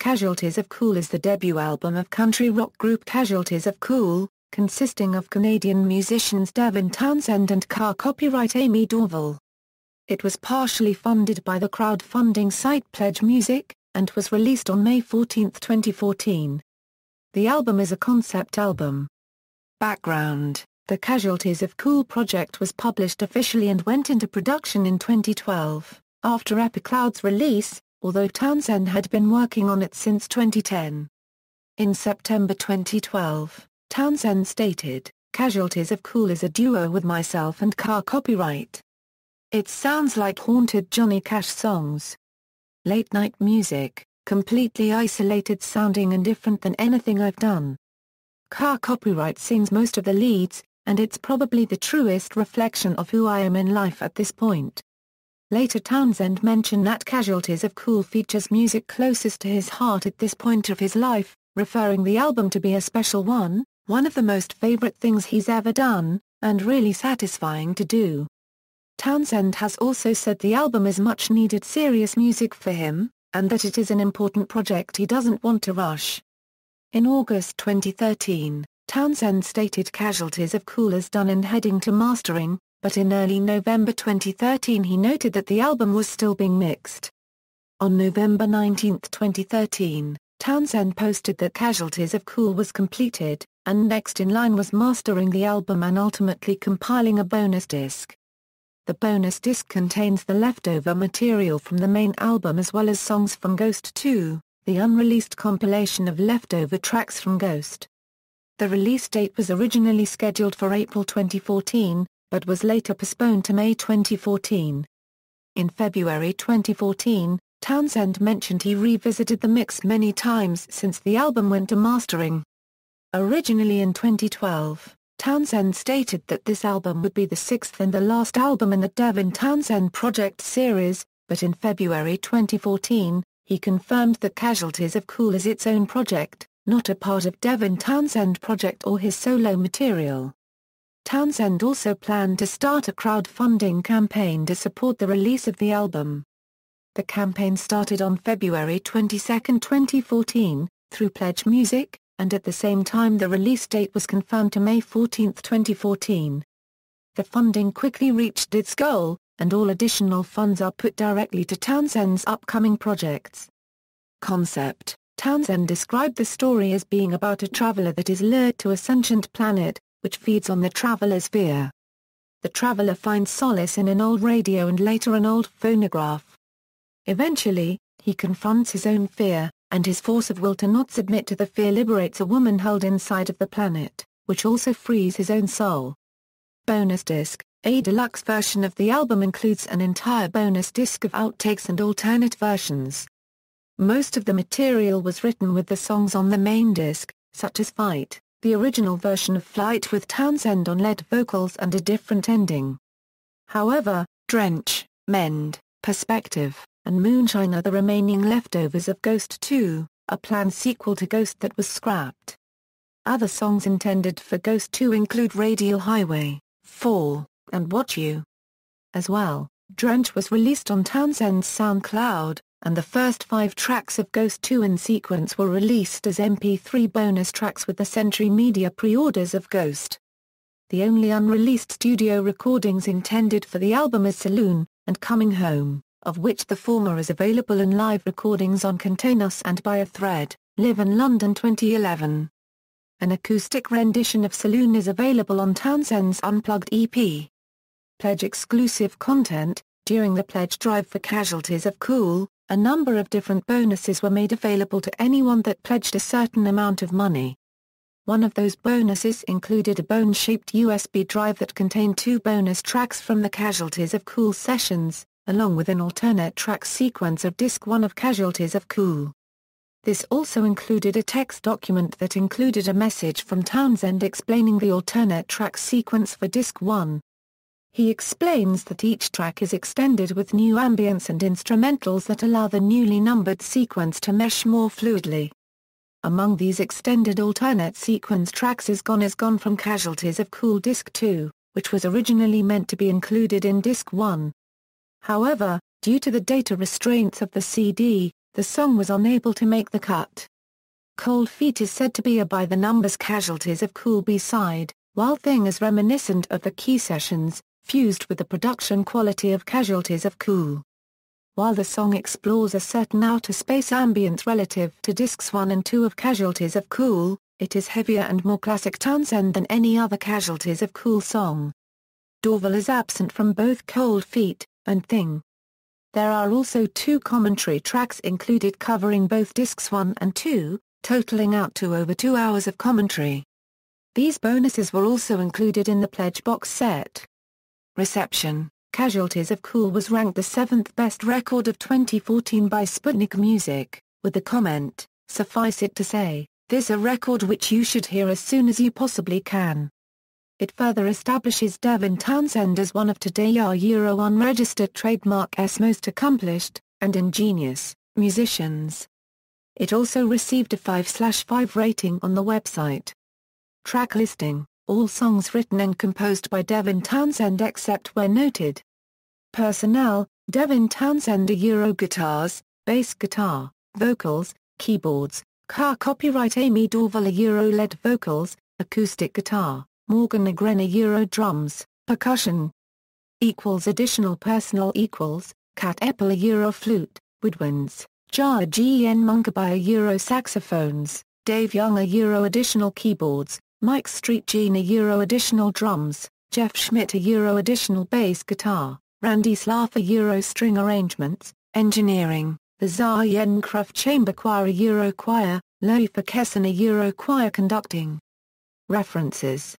Casualties of Cool is the debut album of country rock group Casualties of Cool, consisting of Canadian musicians Devin Townsend and copyright Aimee Dorval. It was partially funded by the crowdfunding site PledgeMusic, and was released on May 14, 2014. The album is a concept album. Background: the Casualties of Cool project was published officially and went into production in 2012, after Epicloud's release, although Townsend had been working on it since 2010. In September 2012, Townsend stated, "Casualties of Cool is a duo with myself and copyright. It sounds like haunted Johnny Cash songs. Late-night music, completely isolated sounding and different than anything I've done. Copyright sings most of the leads, and it's probably the truest reflection of who I am in life at this point." Later Townsend mentioned that Casualties of Cool features music closest to his heart at this point of his life, referring the album to be a special one of the most favorite things he's ever done, and really satisfying to do. Townsend has also said the album is much needed serious music for him, and that it is an important project he doesn't want to rush. In August 2013, Townsend stated Casualties of Cool is done and heading to mastering, but in early November 2013 he noted that the album was still being mixed. On November 19, 2013, Townsend posted that Casualties of Cool was completed, and next in line was mastering the album and ultimately compiling a bonus disc. The bonus disc contains the leftover material from the main album as well as songs from Ghost 2, the unreleased compilation of leftover tracks from Ghost. The release date was originally scheduled for April 2014, but was later postponed to May 2014. In February 2014, Townsend mentioned he revisited the mix many times since the album went to mastering. Originally in 2012, Townsend stated that this album would be the sixth and the last album in the Devin Townsend Project series, but in February 2014, he confirmed that Casualties of Cool is its own project, not a part of Devin Townsend Project or his solo material. Townsend also planned to start a crowdfunding campaign to support the release of the album. The campaign started on February 22, 2014, through PledgeMusic, and at the same time the release date was confirmed to May 14, 2014. The funding quickly reached its goal, and all additional funds are put directly to Townsend's upcoming projects. Concept: Townsend described the story as being about a traveler that is lured to a sentient planet, which feeds on the traveler's fear. The traveler finds solace in an old radio and later an old phonograph. Eventually, he confronts his own fear, and his force of will to not submit to the fear liberates a woman held inside of the planet, which also frees his own soul. Bonus disc: a deluxe version of the album includes an entire bonus disc of outtakes and alternate versions. Most of the material was written with the songs on the main disc, such as Fight, the original version of Flight with Townsend on lead vocals and a different ending. However, Drench, Mend, Perspective, and Moonshine are the remaining leftovers of Ghost 2, a planned sequel to Ghost that was scrapped. Other songs intended for Ghost 2 include Radial Highway, Fall, and Watch You. As well, Drench was released on Townsend's SoundCloud, and the first 5 tracks of Ghost 2 in sequence were released as MP3 bonus tracks with the Century Media pre-orders of Ghost. The only unreleased studio recordings intended for the album is Saloon, and Coming Home, of which the former is available in live recordings on Contain Us and By a Thread, Live in London 2011. An acoustic rendition of Saloon is available on Townsend's Unplugged EP. Pledge exclusive content: during the pledge drive for Casualties of Cool, a number of different bonuses were made available to anyone that pledged a certain amount of money. One of those bonuses included a bone-shaped USB drive that contained 2 bonus tracks from the Casualties of Cool sessions, along with an alternate track sequence of Disc 1 of Casualties of Cool. This also included a text document that included a message from Townsend explaining the alternate track sequence for Disc 1. He explains that each track is extended with new ambience and instrumentals that allow the newly numbered sequence to mesh more fluidly. Among these extended alternate sequence tracks is Gone from Casualties of Cool Disc 2, which was originally meant to be included in Disc 1. However, due to the data restraints of the CD, the song was unable to make the cut. Cold Feet is said to be a by the numbers Casualties of Cool B-side, while Thing is reminiscent of the Key sessions, fused with the production quality of Casualties of Cool. While the song explores a certain outer space ambience relative to discs 1 and 2 of Casualties of Cool, it is heavier and more classic Townsend than any other Casualties of Cool song. Dorval is absent from both Cold Feet and Thing. There are also 2 commentary tracks included covering both discs 1 and 2, totaling out to over 2 hours of commentary. These bonuses were also included in the Pledge box set. Reception: Casualties of Cool was ranked the 7th best record of 2014 by Sputnik Music, with the comment, "Suffice it to say, this a record which you should hear as soon as you possibly can." It further establishes Devin Townsend as one of today's unregistered trademark's most accomplished, and ingenious, musicians. It also received a 5/5 rating on the website. Track listing: all songs written and composed by Devin Townsend except where noted. Personnel: Devin Townsend guitars, bass guitar, vocals, keyboards, copyright Aimee Dorval lead vocals, acoustic guitar, Morgan drums, percussion. Additional personnel: Kat Eppel flute, woodwinds, Jar Gen Munkaby saxophones, Dave Young additional keyboards, Mike Street Jean additional drums, Jeff Schmidt additional bass guitar, Randy Slaff string arrangements, engineering, the Zayencraft Chamber Choir choir, Loifa Kesson choir conducting. References